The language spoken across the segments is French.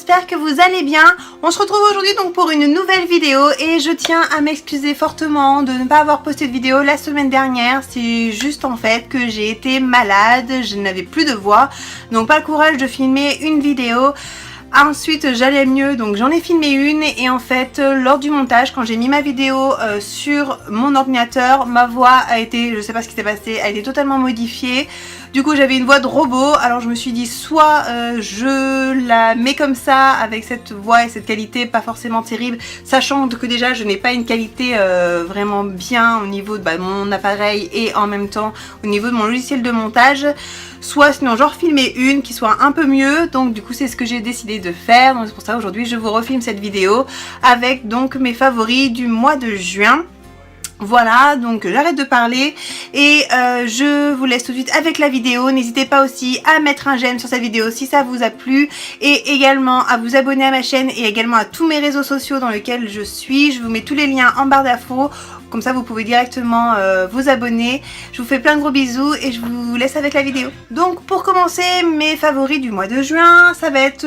j'espère que vous allez bien. On se retrouve aujourd'hui donc pour une nouvelle vidéo et je tiens à m'excuser fortement de ne pas avoir posté de vidéo la semaine dernière. C'est juste en fait que j'ai été malade, je n'avais plus de voix, donc pas le courage de filmer une vidéo. Ensuite j'allais mieux, donc j'en ai filmé une et en fait lors du montage, quand j'ai mis ma vidéo sur mon ordinateur, ma voix a été, je sais pas ce qui s'est passé, a été totalement modifiée. Du coup j'avais une voix de robot, alors je me suis dit soit je la mets comme ça avec cette voix et cette qualité pas forcément terrible, sachant que déjà je n'ai pas une qualité vraiment bien au niveau de mon appareil et en même temps au niveau de mon logiciel de montage, soit sinon j'en refilmer une qui soit un peu mieux. Donc du coup c'est ce que j'ai décidé de faire, donc c'est pour ça aujourd'hui je vous refilme cette vidéo avec donc mes favoris du mois de juin. Voilà, donc j'arrête de parler et je vous laisse tout de suite avec la vidéo. N'hésitez pas aussi à mettre un j'aime sur cette vidéo si ça vous a plu et également à vous abonner à ma chaîne et également à tous mes réseaux sociaux dans lesquels je suis. Je vous mets tous les liens en barre d'infos, comme ça vous pouvez directement vous abonner. Je vous fais plein de gros bisous et je vous laisse avec la vidéo. Donc pour commencer, mes favoris du mois de juin, ça va être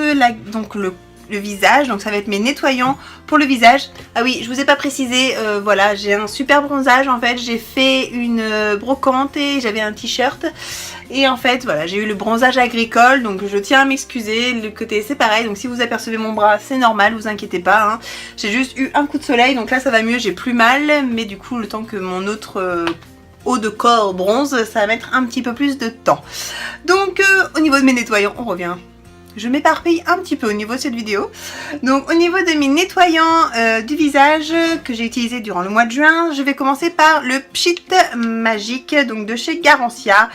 le visage, donc ça va être mes nettoyants pour le visage. Ah oui, je vous ai pas précisé, voilà, j'ai un super bronzage en fait, j'ai fait une brocante et j'avais un t-shirt et en fait voilà, j'ai eu le bronzage agricole, donc je tiens à m'excuser, le côté c'est pareil, donc si vous apercevez mon bras c'est normal, vous inquiétez pas, hein. J'ai juste eu un coup de soleil, donc là ça va mieux, j'ai plus mal, mais du coup le temps que mon autre haut de corps bronze, ça va mettre un petit peu plus de temps. Donc au niveau de mes nettoyants, on revient. Je m'éparpille un petit peu au niveau de cette vidéo. Donc au niveau de mes nettoyants du visage que j'ai utilisé durant le mois de juin, je vais commencer par le Pchit Magique, donc de chez Garancia.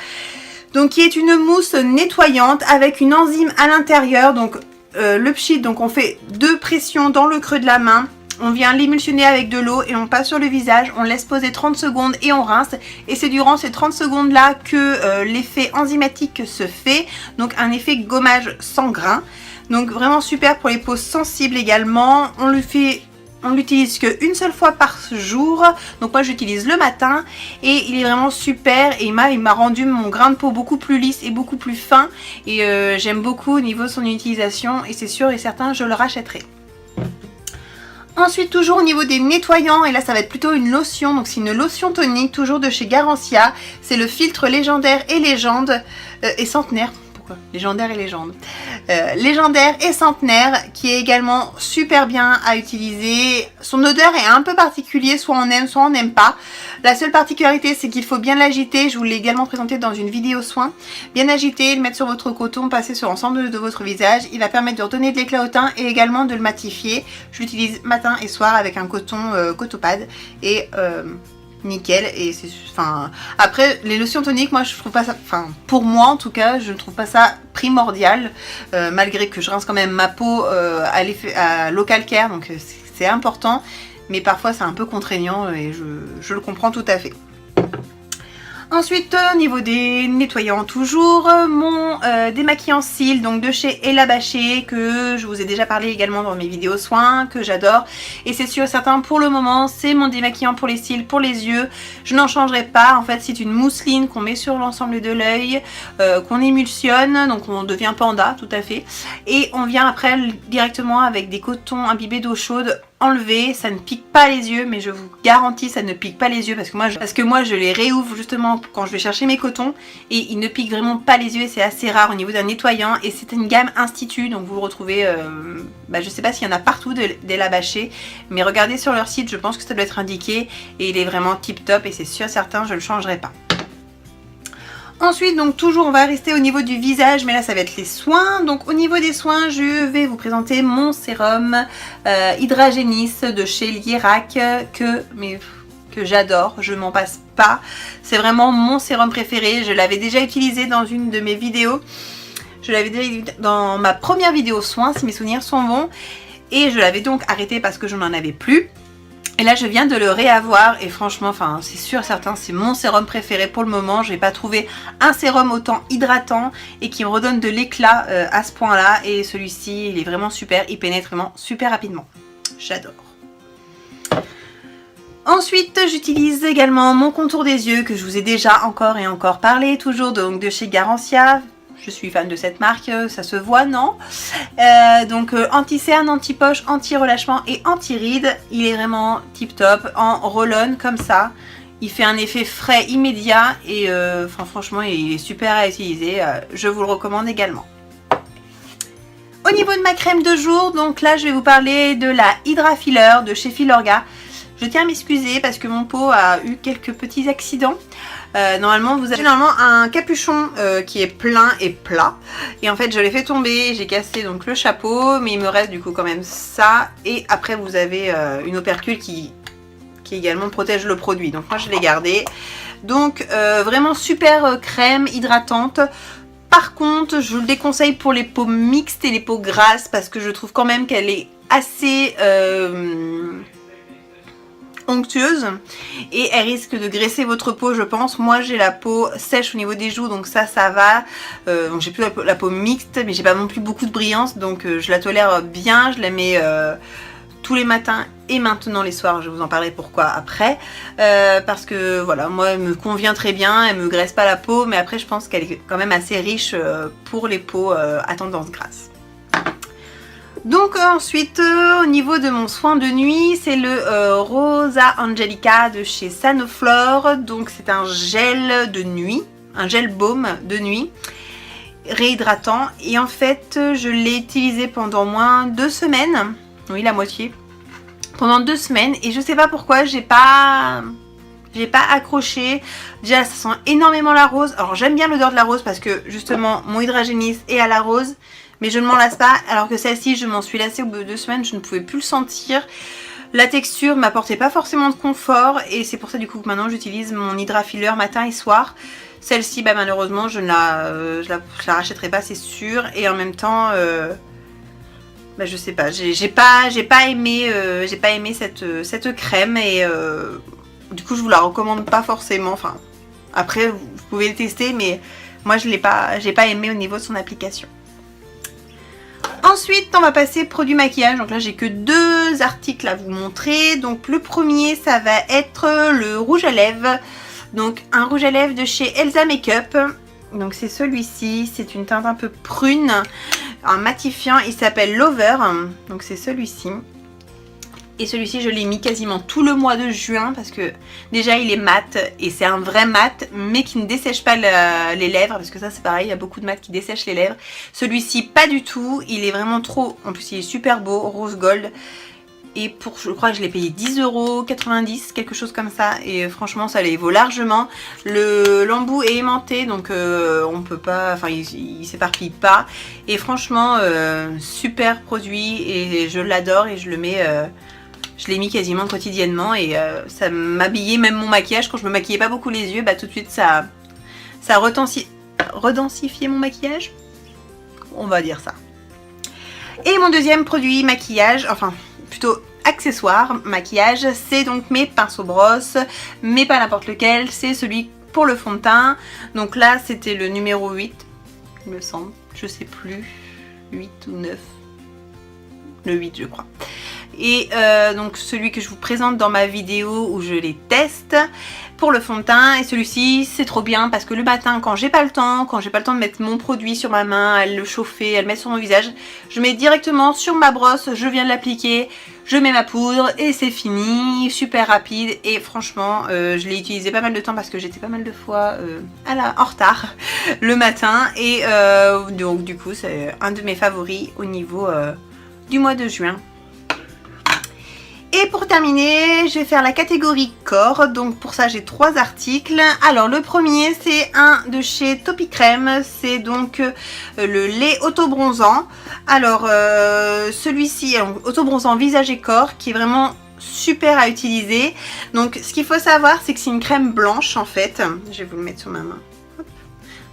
Donc qui est une mousse nettoyante avec une enzyme à l'intérieur. Donc le Pchit, donc on fait 2 pressions dans le creux de la main. On vient l'émulsionner avec de l'eau et on passe sur le visage, on laisse poser 30 secondes et on rince. Et c'est durant ces 30 secondes là que l'effet enzymatique se fait, donc un effet gommage sans grain. Donc vraiment super pour les peaux sensibles également. On l'utilise qu'une seule fois par jour, donc moi j'utilise le matin et il est vraiment super et il m'a rendu mon grain de peau beaucoup plus lisse et beaucoup plus fin et j'aime beaucoup au niveau de son utilisation et c'est sûr et certain je le rachèterai. Ensuite toujours au niveau des nettoyants, et là ça va être plutôt une lotion, donc c'est une lotion tonique toujours de chez Garancia, c'est le filtre légendaire et légende et centenaire. Pourquoi légendaire et légende, légendaire et centenaire, qui est également super bien à utiliser. Son odeur est un peu particulière, soit on aime soit on n'aime pas. La seule particularité c'est qu'il faut bien l'agiter, je vous l'ai également présenté dans une vidéo soin. Bien agiter, le mettre sur votre coton, passer sur l'ensemble de votre visage, il va permettre de redonner de l'éclat au teint et également de le matifier. Je l'utilise matin et soir avec un coton Cotopad et nickel. Et c'est, enfin, après les lotions toniques, moi je trouve pas ça, enfin pour moi en tout cas, je ne trouve pas ça primordial, malgré que je rince quand même ma peau à l'eau calcaire, donc c'est important, mais parfois c'est un peu contraignant et je le comprends tout à fait. Ensuite au niveau des nettoyants toujours, mon démaquillant cils donc de chez Ella Bâché, que je vous ai déjà parlé également dans mes vidéos soins, que j'adore et c'est sûr et certain pour le moment c'est mon démaquillant pour les cils, pour les yeux. Je n'en changerai pas, en fait c'est une mousseline qu'on met sur l'ensemble de l'œil, qu'on émulsionne, donc on devient panda tout à fait, et on vient après directement avec des cotons imbibés d'eau chaude enlever. Ça ne pique pas les yeux, mais je vous garantis ça ne pique pas les yeux parce que moi je les réouvre justement quand je vais chercher mes cotons et ils ne piquent vraiment pas les yeux et c'est assez rare au niveau d'un nettoyant et c'est une gamme Institut, donc vous le retrouvez, je sais pas s'il y en a partout d'Ella Bâché, mais regardez sur leur site, je pense que ça doit être indiqué et il est vraiment tip top et c'est sûr certain je ne le changerai pas. Ensuite donc toujours on va rester au niveau du visage, mais là ça va être les soins. Donc au niveau des soins je vais vous présenter mon sérum Hydragénis de chez Lierac que j'adore, je m'en passe pas. C'est vraiment mon sérum préféré, je l'avais déjà utilisé dans une de mes vidéos. Je l'avais déjà utilisé dans ma première vidéo soins si mes souvenirs sont bons. Et je l'avais donc arrêté parce que je n'en avais plus. Et là je viens de le réavoir et franchement, enfin c'est sûr certain, c'est mon sérum préféré pour le moment. Je n'ai pas trouvé un sérum autant hydratant et qui me redonne de l'éclat à ce point là. Et celui-ci il est vraiment super, il pénètre vraiment super rapidement. J'adore. Ensuite j'utilise également mon contour des yeux que je vous ai déjà encore et encore parlé, toujours donc de chez Garancia. je suis fan de cette marque, ça se voit, non? Donc anti-cerne, anti-poche, anti-relâchement et anti-rides. Il est vraiment tip top en roll-on comme ça. Il fait un effet frais immédiat et franchement il est super à utiliser. Je vous le recommande également. Au niveau de ma crème de jour, donc là je vais vous parler de la Hydra Filler de chez Filorga. Je tiens à m'excuser parce que mon pot a eu quelques petits accidents. Normalement vous avez un capuchon qui est plein et plat. Et en fait je l'ai fait tomber, j'ai cassé donc le chapeau, mais il me reste du coup quand même ça. Et après vous avez une opercule qui également protège le produit. Donc moi je l'ai gardé. Donc vraiment super crème hydratante. Par contre, je vous le déconseille pour les peaux mixtes et les peaux grasses parce que je trouve quand même qu'elle est assez onctueuse et elle risque de graisser votre peau, je pense. Moi, j'ai la peau sèche au niveau des joues, donc ça va. J'ai plus la peau mixte, mais j'ai pas non plus beaucoup de brillance, donc je la tolère bien. Je la mets tous les matins et maintenant les soirs, je vous en parlerai pourquoi après, parce que voilà, moi elle me convient très bien, elle me graisse pas la peau, mais après je pense qu'elle est quand même assez riche pour les peaux à tendance grasse. Donc ensuite au niveau de mon soin de nuit, c'est le Rosa Angelica de chez Sanoflore. Donc c'est un gel de nuit, un gel baume de nuit réhydratant, et en fait je l'ai utilisé pendant moins 2 semaines. Oui, la moitié. Pendant 2 semaines. Et je sais pas pourquoi, j'ai pas accroché. Déjà, ça sent énormément la rose. Alors, j'aime bien l'odeur de la rose parce que, justement, mon Hydragénis est à la rose. Mais je ne m'en lasse pas. Alors que celle-ci, je m'en suis lassée au bout de 2 semaines. Je ne pouvais plus le sentir. La texture m'apportait pas forcément de confort. Et c'est pour ça, du coup, que maintenant, j'utilise mon Hydra Filler matin et soir. Celle-ci, bah, malheureusement, je la rachèterai pas, c'est sûr. Et en même temps... bah, je sais pas, j'ai pas aimé cette crème et du coup je vous la recommande pas forcément. Enfin, après vous pouvez le tester, mais moi j'ai pas aimé au niveau de son application. Ensuite on va passer produit maquillage. Donc là j'ai que 2 articles à vous montrer. Donc le premier ça va être le rouge à lèvres. Donc un rouge à lèvres de chez Elsa Makeup. Donc c'est celui-ci, c'est une teinte un peu prune, un matifiant, il s'appelle Lover, donc c'est celui-ci. Et celui-ci je l'ai mis quasiment tout le mois de juin parce que déjà il est mat et c'est un vrai mat mais qui ne dessèche pas les lèvres, parce que ça c'est pareil, il y a beaucoup de mat qui dessèchent les lèvres. Celui-ci pas du tout, il est vraiment trop, en plus il est super beau, rose gold. Et pour, je crois que je l'ai payé 10,90 €, quelque chose comme ça. Et franchement, ça les vaut largement. L'embout est aimanté, donc on peut pas, enfin, il s'éparpille pas. Et franchement, super produit et je l'adore et je le mets, je l'ai mis quasiment quotidiennement et ça m'habillait même mon maquillage. Quand je me maquillais pas beaucoup les yeux, bah tout de suite ça redensifiait mon maquillage. On va dire ça. Et mon deuxième produit maquillage, enfin plutôt accessoire maquillage, c'est donc mes pinceaux brosses, mais pas n'importe lequel, c'est celui pour le fond de teint. Donc là c'était le numéro 8, il me semble, je sais plus, 8 ou 9, le 8 je crois. Et donc celui que je vous présente dans ma vidéo où je les teste pour le fond de teint. Et celui-ci c'est trop bien parce que le matin quand j'ai pas le temps, de mettre mon produit sur ma main, à le chauffer, à le mettre sur mon visage, je mets directement sur ma brosse, je viens de l'appliquer, je mets ma poudre et c'est fini, super rapide. Et franchement je l'ai utilisé pas mal de temps parce que j'étais pas mal de fois en retard le matin. Et donc du coup c'est un de mes favoris au niveau du mois de juin. Et pour terminer, je vais faire la catégorie corps. Donc pour ça, j'ai 3 articles. Alors le premier, c'est un de chez Topicrème. C'est donc le lait auto-bronzant. Alors celui-ci, auto-bronzant visage et corps, qui est vraiment super à utiliser. Donc ce qu'il faut savoir, c'est que c'est une crème blanche en fait. Je vais vous le mettre sur ma main.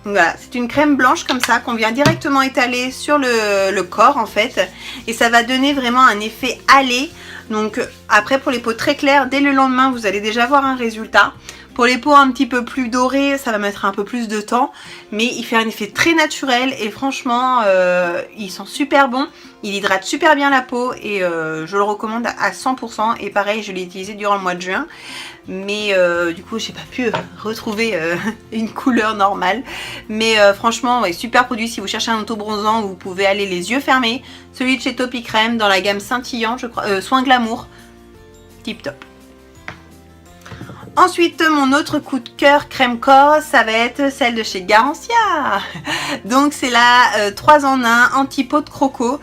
Donc voilà, c'est une crème blanche comme ça qu'on vient directement étaler sur le corps en fait. Et ça va donner vraiment un effet hâlé. Donc après pour les peaux très claires, dès le lendemain vous allez déjà voir un résultat. Pour les peaux un petit peu plus dorées, ça va mettre un peu plus de temps. Mais il fait un effet très naturel et franchement, il sent super bon. Il hydrate super bien la peau et je le recommande à 100%. Et pareil, je l'ai utilisé durant le mois de juin. Mais du coup, j'ai pas pu retrouver une couleur normale. Mais franchement, ouais, super produit. Si vous cherchez un auto-bronzant, vous pouvez aller les yeux fermés. Celui de chez Topicrème dans la gamme scintillant, je crois. Soin Glamour. Tip top. Ensuite, mon autre coup de cœur crème corps, ça va être celle de chez Garancia. Donc c'est la 3 en 1 anti-peau de croco.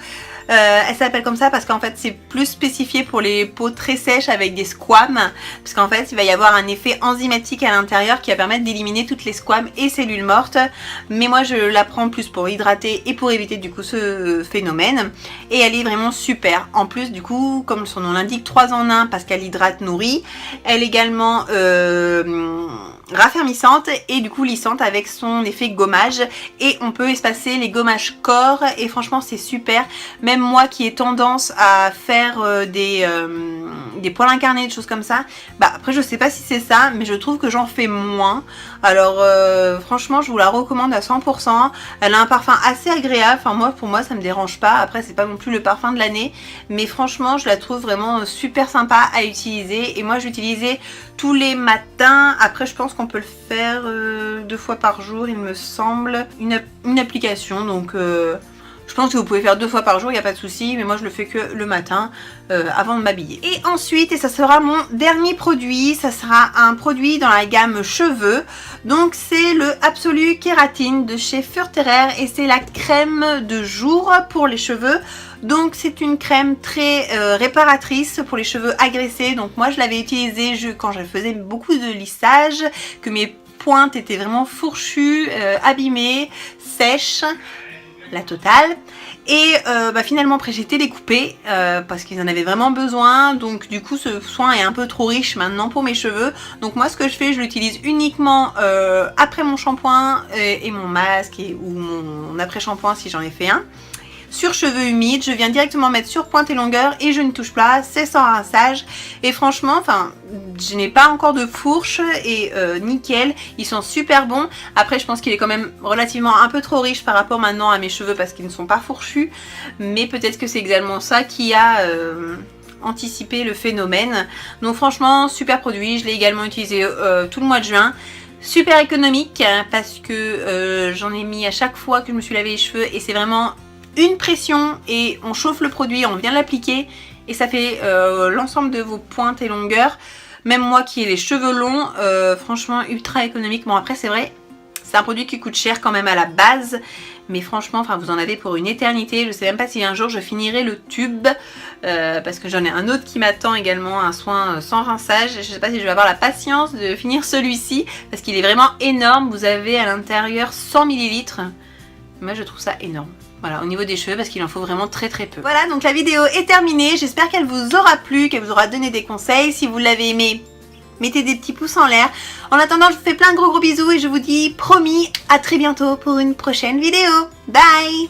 Elle s'appelle comme ça parce qu'en fait c'est plus spécifié pour les peaux très sèches avec des squames, parce qu'en fait il va y avoir un effet enzymatique à l'intérieur qui va permettre d'éliminer toutes les squames et cellules mortes. Mais moi je la prends plus pour hydrater et pour éviter du coup ce phénomène, et elle est vraiment super. En plus du coup, comme son nom l'indique, 3 en 1 parce qu'elle hydrate, nourrit. Elle est également raffermissante et du coup lissante avec son effet gommage, et on peut espacer les gommages corps et franchement c'est super. Même moi qui ai tendance à faire des poils incarnés, des choses comme ça, bah après je sais pas si c'est ça, mais je trouve que j'en fais moins. Alors franchement je vous la recommande à 100%. Elle a un parfum assez agréable, enfin pour moi ça me dérange pas. Après c'est pas non plus le parfum de l'année, mais franchement je la trouve vraiment super sympa à utiliser, et moi j'utilisais tous les matins. Après je pense qu'on peut le faire 2 fois par jour il me semble, une application, donc je pense que vous pouvez faire 2 fois par jour, il n'y a pas de souci, mais moi je le fais que le matin avant de m'habiller. Et ensuite, et ça sera mon dernier produit, ça sera un produit dans la gamme cheveux. Donc c'est le Absolu Kératine de chez Furterer, et c'est la crème de jour pour les cheveux. Donc c'est une crème très réparatrice pour les cheveux agressés. Donc moi je l'avais utilisée quand je faisais beaucoup de lissage, que mes pointes étaient vraiment fourchues, abîmées, sèches, la totale. Et finalement après j'ai télécoupé parce qu'ils en avaient vraiment besoin. Donc du coup ce soin est un peu trop riche maintenant pour mes cheveux. Donc moi ce que je fais, je l'utilise uniquement après mon shampoing et mon masque, ou mon après shampoing si j'en ai fait un. Sur cheveux humides, je viens directement mettre sur pointe et longueur et je ne touche pas, c'est sans rinçage. Et franchement, enfin, je n'ai pas encore de fourche et nickel, ils sont super bons. Après je pense qu'il est quand même relativement un peu trop riche par rapport maintenant à mes cheveux parce qu'ils ne sont pas fourchus. Mais peut-être que c'est également ça qui a anticipé le phénomène. Donc franchement, super produit, je l'ai également utilisé tout le mois de juin. Super économique parce que j'en ai mis à chaque fois que je me suis lavé les cheveux, et c'est vraiment une pression et on chauffe le produit, on vient l'appliquer et ça fait l'ensemble de vos pointes et longueurs. Même moi qui ai les cheveux longs, franchement ultra économique. Bon après c'est vrai, c'est un produit qui coûte cher quand même à la base, mais franchement enfin vous en avez pour une éternité. Je sais même pas si un jour je finirai le tube parce que j'en ai un autre qui m'attend également, un soin sans rinçage. Je sais pas si je vais avoir la patience de finir celui-ci parce qu'il est vraiment énorme. Vous avez à l'intérieur 100 ml. Moi je trouve ça énorme. Voilà, au niveau des cheveux, parce qu'il en faut vraiment très très peu. Voilà, donc la vidéo est terminée. J'espère qu'elle vous aura plu, qu'elle vous aura donné des conseils. Si vous l'avez aimé, mettez des petits pouces en l'air. En attendant, je vous fais plein de gros bisous et je vous dis promis à très bientôt pour une prochaine vidéo. Bye!